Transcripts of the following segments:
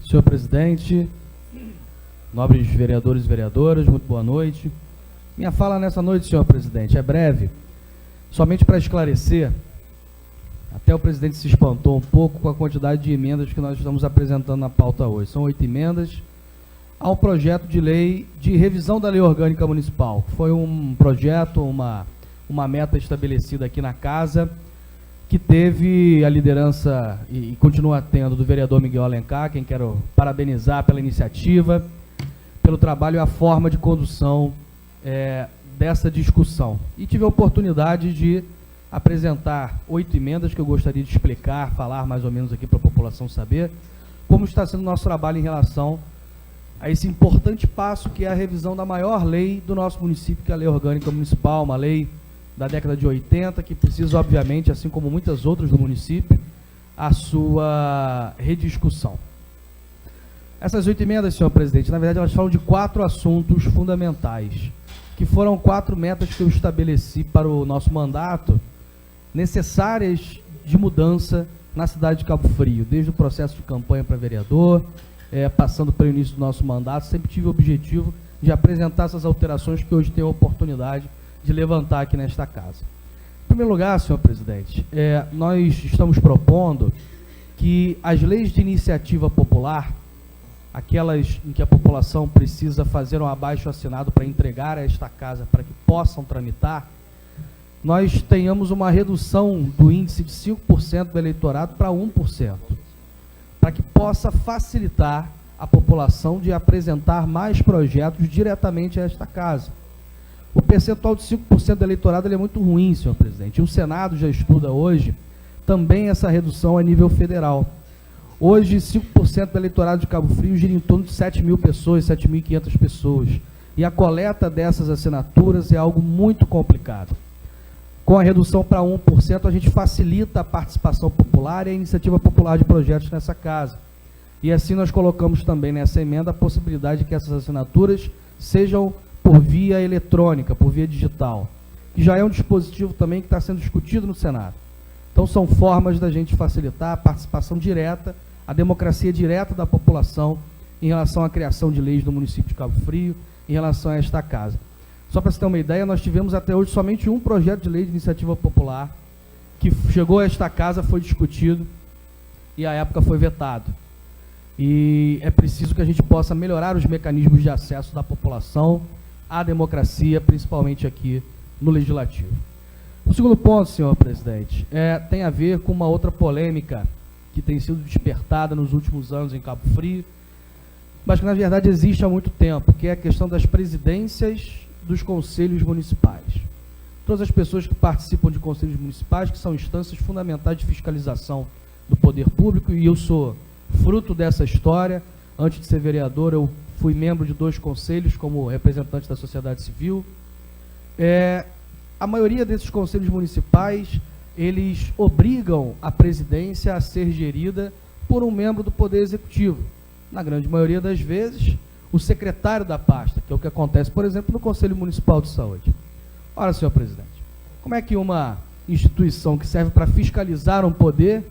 Senhor presidente, nobres vereadores e vereadoras, muito boa noite. Minha fala nessa noite, senhor presidente, é breve, somente para esclarecer. Até o presidente se espantou um pouco com a quantidade de emendas que nós estamos apresentando na pauta hoje. São 8 emendas ao projeto de lei de revisão da Lei Orgânica Municipal. Foi um projeto, uma meta estabelecida aqui na Casa, que teve a liderança e continua tendo do vereador Miguel Alencar, quem quero parabenizar pela iniciativa, pelo trabalho e a forma de condução dessa discussão. E tive a oportunidade de apresentar 8 emendas que eu gostaria de explicar, falar mais ou menos aqui para a população saber como está sendo o nosso trabalho em relação a esse importante passo que é a revisão da maior lei do nosso município, que é a Lei Orgânica Municipal, uma lei da década de 80, que precisa, obviamente, assim como muitas outras do município, a sua rediscussão. Essas 8 emendas, senhor presidente, na verdade, elas falam de 4 assuntos fundamentais, que foram 4 metas que eu estabeleci para o nosso mandato, necessárias de mudança na cidade de Cabo Frio, desde o processo de campanha para vereador, passando pelo início do nosso mandato, sempre tive o objetivo de apresentar essas alterações que hoje tenho a oportunidade de levantar aqui nesta casa. Em primeiro lugar, senhor presidente, nós estamos propondo que as leis de iniciativa popular, aquelas em que a população precisa fazer um abaixo-assinado para entregar a esta casa para que possam tramitar, nós tenhamos uma redução do índice de 5% do eleitorado para 1%, para que possa facilitar a população de apresentar mais projetos diretamente a esta casa. O percentual de 5% do eleitorado ele é muito ruim, senhor presidente. E o Senado já estuda hoje também essa redução a nível federal. Hoje, 5% do eleitorado de Cabo Frio gira em torno de 7 mil pessoas, 7.500 pessoas. E a coleta dessas assinaturas é algo muito complicado. Com a redução para 1%, a gente facilita a participação popular e a iniciativa popular de projetos nessa casa. E assim nós colocamos também nessa emenda a possibilidade de que essas assinaturas sejam por via eletrônica, por via digital, que já é um dispositivo também que está sendo discutido no Senado. Então são formas da gente facilitar a participação direta, a democracia direta da população em relação à criação de leis no município de Cabo Frio, em relação a esta casa. Só para você ter uma ideia, nós tivemos até hoje somente um projeto de lei de iniciativa popular que chegou a esta casa, foi discutido e à época foi vetado. E é preciso que a gente possa melhorar os mecanismos de acesso da população à democracia, principalmente aqui no Legislativo. O segundo ponto, senhor presidente, tem a ver com uma outra polêmica que tem sido despertada nos últimos anos em Cabo Frio, mas que na verdade existe há muito tempo, que é a questão das presidências dos conselhos municipais. Todas as pessoas que participam de conselhos municipais, que são instâncias fundamentais de fiscalização do poder público, e eu sou fruto dessa história. Antes de ser vereador, eu fui membro de 2 conselhos como representante da sociedade civil. A maioria desses conselhos municipais, eles obrigam a presidência a ser gerida por um membro do Poder Executivo. Na grande maioria das vezes, o secretário da pasta, que é o que acontece, por exemplo, no Conselho Municipal de Saúde. Ora, senhor presidente, como é que uma instituição que serve para fiscalizar um poder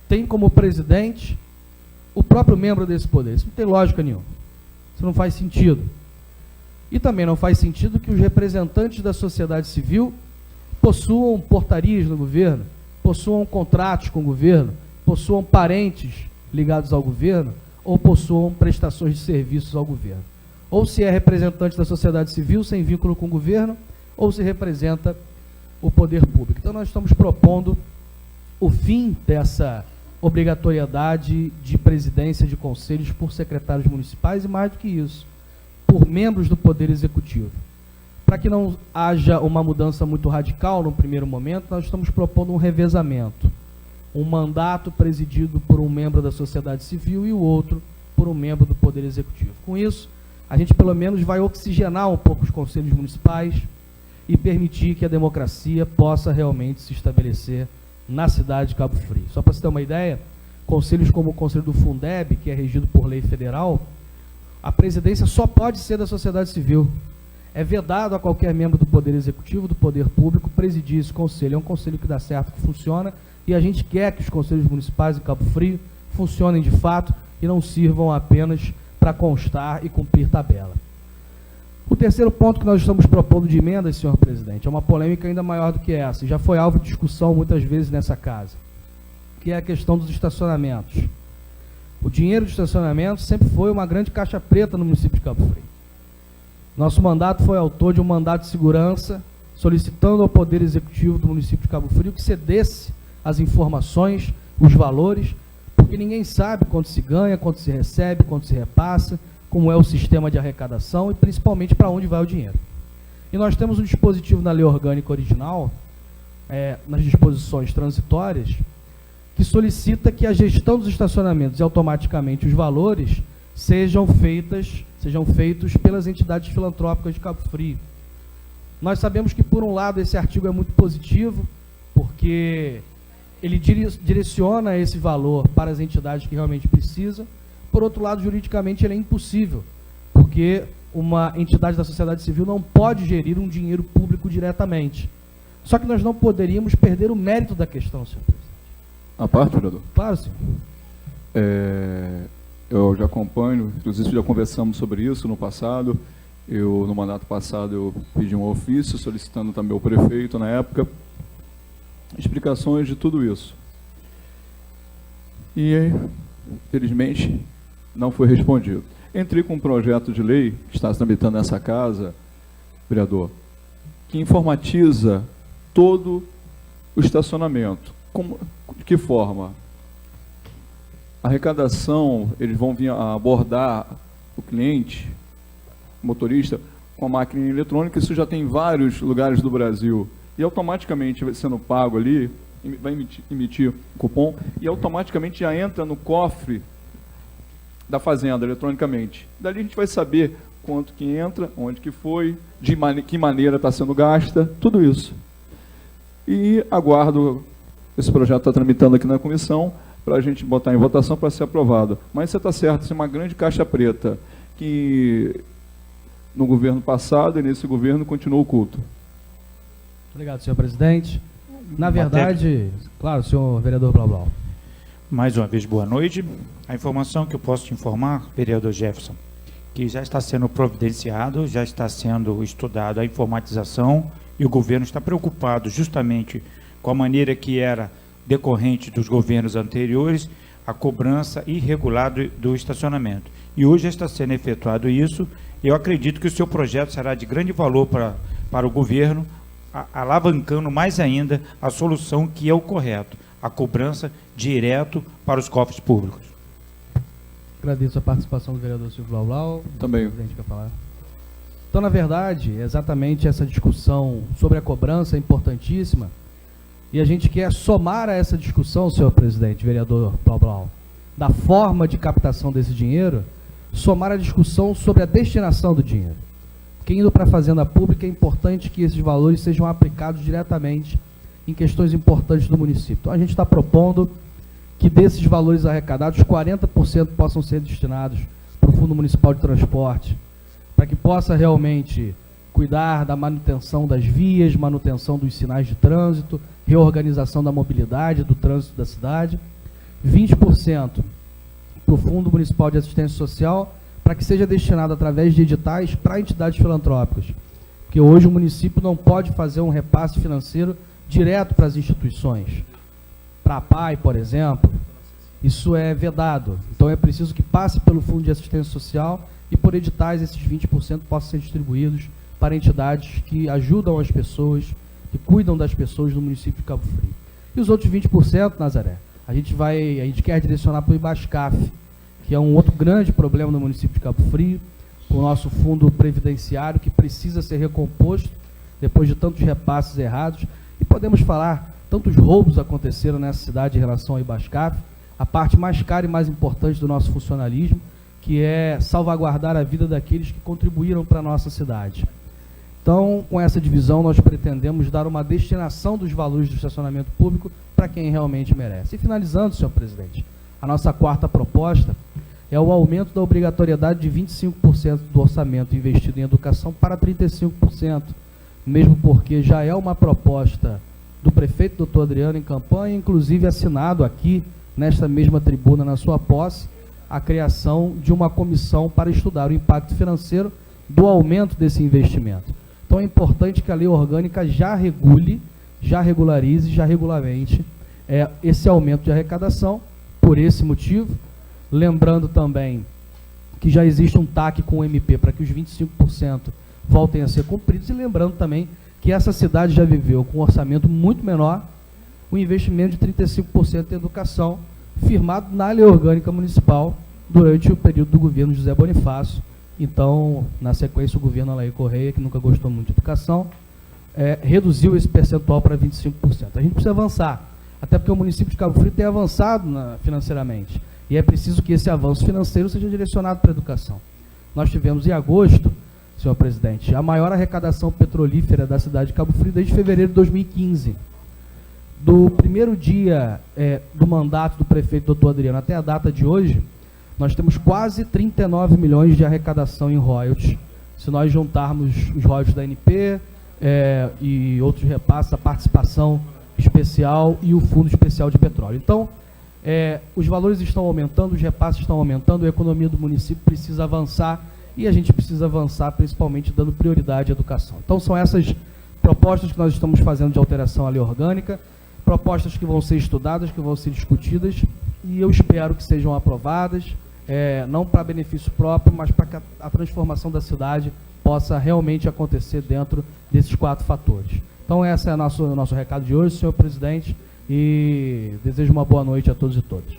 tem como presidente o próprio membro desse poder? Isso não tem lógica nenhuma. Isso não faz sentido. E também não faz sentido que os representantes da sociedade civil possuam portarias no governo, possuam contratos com o governo, possuam parentes ligados ao governo, ou possuam prestações de serviços ao governo. Ou se é representante da sociedade civil sem vínculo com o governo, ou se representa o poder público. Então nós estamos propondo o fim dessa obrigatoriedade de presidência de conselhos por secretários municipais e, mais do que isso, por membros do Poder Executivo. Para que não haja uma mudança muito radical no primeiro momento, nós estamos propondo um revezamento. Um mandato presidido por um membro da sociedade civil e o outro por um membro do Poder Executivo. Com isso, a gente pelo menos vai oxigenar um pouco os conselhos municipais e permitir que a democracia possa realmente se estabelecer na cidade de Cabo Frio. Só para você ter uma ideia, conselhos como o Conselho do Fundeb, que é regido por lei federal, a presidência só pode ser da sociedade civil. É vedado a qualquer membro do Poder Executivo, do Poder Público, presidir esse conselho. É um conselho que dá certo, que funciona, e a gente quer que os conselhos municipais em Cabo Frio funcionem de fato e não sirvam apenas para constar e cumprir tabela. O terceiro ponto que nós estamos propondo de emendas, senhor presidente, é uma polêmica ainda maior do que essa, e já foi alvo de discussão muitas vezes nessa casa, que é a questão dos estacionamentos. O dinheiro de estacionamento sempre foi uma grande caixa preta no município de Cabo Frio. Nosso mandato foi autor de um mandato de segurança, solicitando ao Poder Executivo do município de Cabo Frio que cedesse as informações, os valores, porque ninguém sabe quanto se ganha, quanto se recebe, quanto se repassa, como é o sistema de arrecadação e principalmente para onde vai o dinheiro. E nós temos um dispositivo na lei orgânica original, nas disposições transitórias, que solicita que a gestão dos estacionamentos e automaticamente os valores sejam feitos pelas entidades filantrópicas de Cabo Frio. Nós sabemos que, por um lado, esse artigo é muito positivo, porque ele direciona esse valor para as entidades que realmente precisam. Por outro lado, juridicamente, ele é impossível, porque uma entidade da sociedade civil não pode gerir um dinheiro público diretamente. Só que nós não poderíamos perder o mérito da questão, senhor presidente. A parte, vereador? Claro, senhor. Eu já acompanho, inclusive já conversamos sobre isso no passado. No mandato passado, eu pedi um ofício solicitando também ao prefeito, na época, explicações de tudo isso. E, felizmente, não foi respondido. Entrei com um projeto de lei, que está se tramitando nessa casa, vereador, que informatiza todo o estacionamento. De que forma? A arrecadação, eles vão vir a abordar o cliente, o motorista, com a máquina eletrônica. Isso já tem em vários lugares do Brasil. E automaticamente, sendo pago ali, vai emitir cupom, e automaticamente já entra no cofre da fazenda, eletronicamente. Dali a gente vai saber quanto que entra, onde que foi, de que maneira está sendo gasta, tudo isso. E aguardo, esse projeto está tramitando aqui na comissão, para a gente botar em votação para ser aprovado. Mas você está certo, isso é uma grande caixa preta, que no governo passado e nesse governo continuou oculto. Obrigado, senhor presidente. Na verdade, claro, senhor vereador Blau Blau. Mais uma vez, boa noite. A informação que eu posso te informar, vereador Jefferson, que já está sendo providenciado, já está sendo estudado a informatização, e o governo está preocupado justamente com a maneira que era decorrente dos governos anteriores, a cobrança irregular do estacionamento. E hoje já está sendo efetuado isso, e eu acredito que o seu projeto será de grande valor para o governo, alavancando mais ainda a solução que é o correto, a cobrança direto para os cofres públicos. Agradeço a participação do vereador Silvio Blau Blau. Também. O presidente quer falar. Então, na verdade, exatamente essa discussão sobre a cobrança é importantíssima, e a gente quer somar a essa discussão, senhor presidente, vereador Blau Blau, da forma de captação desse dinheiro, somar a discussão sobre a destinação do dinheiro. Porque indo para a fazenda pública é importante que esses valores sejam aplicados diretamente em questões importantes do município. Então a gente está propondo que desses valores arrecadados, 40% possam ser destinados para o Fundo Municipal de Transporte, para que possa realmente cuidar da manutenção das vias, manutenção dos sinais de trânsito, reorganização da mobilidade, do trânsito da cidade, 20% para o Fundo Municipal de Assistência Social, para que seja destinado através de editais para entidades filantrópicas. Porque hoje o município não pode fazer um repasse financeiro direto para as instituições. Para a PAI, por exemplo, isso é vedado. Então é preciso que passe pelo Fundo de Assistência Social e por editais esses 20% possam ser distribuídos para entidades que ajudam as pessoas, que cuidam das pessoas do município de Cabo Frio. E os outros 20%, Nazaré, a gente quer direcionar para o IBASCAF, que é um outro grande problema no município de Cabo Frio, o nosso fundo previdenciário, que precisa ser recomposto depois de tantos repasses errados. E podemos falar, tantos roubos aconteceram nessa cidade em relação ao IBASCAF, a parte mais cara e mais importante do nosso funcionalismo, que é salvaguardar a vida daqueles que contribuíram para a nossa cidade. Então, com essa divisão, nós pretendemos dar uma destinação dos valores do estacionamento público para quem realmente merece. E finalizando, senhor presidente, a nossa quarta proposta é o aumento da obrigatoriedade de 25% do orçamento investido em educação para 35%, mesmo porque já é uma proposta do prefeito doutor Adriano em campanha, inclusive assinado aqui, nesta mesma tribuna, na sua posse, a criação de uma comissão para estudar o impacto financeiro do aumento desse investimento. Então é importante que a lei orgânica já regule, já regularize, já regulamente esse aumento de arrecadação, por esse motivo. Lembrando também que já existe um TAC com o MP para que os 25% voltem a ser cumpridos, e lembrando também que essa cidade já viveu com um orçamento muito menor, um investimento de 35% em educação, firmado na lei orgânica municipal durante o período do governo José Bonifácio. Então, na sequência, o governo Alair Correia, que nunca gostou muito de educação, reduziu esse percentual para 25%. A gente precisa avançar, até porque o município de Cabo Frio tem avançado financeiramente, e é preciso que esse avanço financeiro seja direcionado para a educação. Nós tivemos em agosto, senhor presidente, a maior arrecadação petrolífera da cidade de Cabo Frio desde fevereiro de 2015. Do primeiro dia do mandato do prefeito doutor Adriano até a data de hoje, nós temos quase 39 milhões de arrecadação em royalties. Se nós juntarmos os royalties da ANP e outros repasses, a participação especial e o Fundo Especial de Petróleo. Então, os valores estão aumentando, os repasses estão aumentando, a economia do município precisa avançar, e a gente precisa avançar principalmente dando prioridade à educação. Então, são essas propostas que nós estamos fazendo de alteração à lei orgânica, propostas que vão ser estudadas, que vão ser discutidas, e eu espero que sejam aprovadas, não para benefício próprio, mas para que a transformação da cidade possa realmente acontecer dentro desses 4 fatores. Então, esse é o nosso recado de hoje, senhor presidente, e desejo uma boa noite a todos e todas.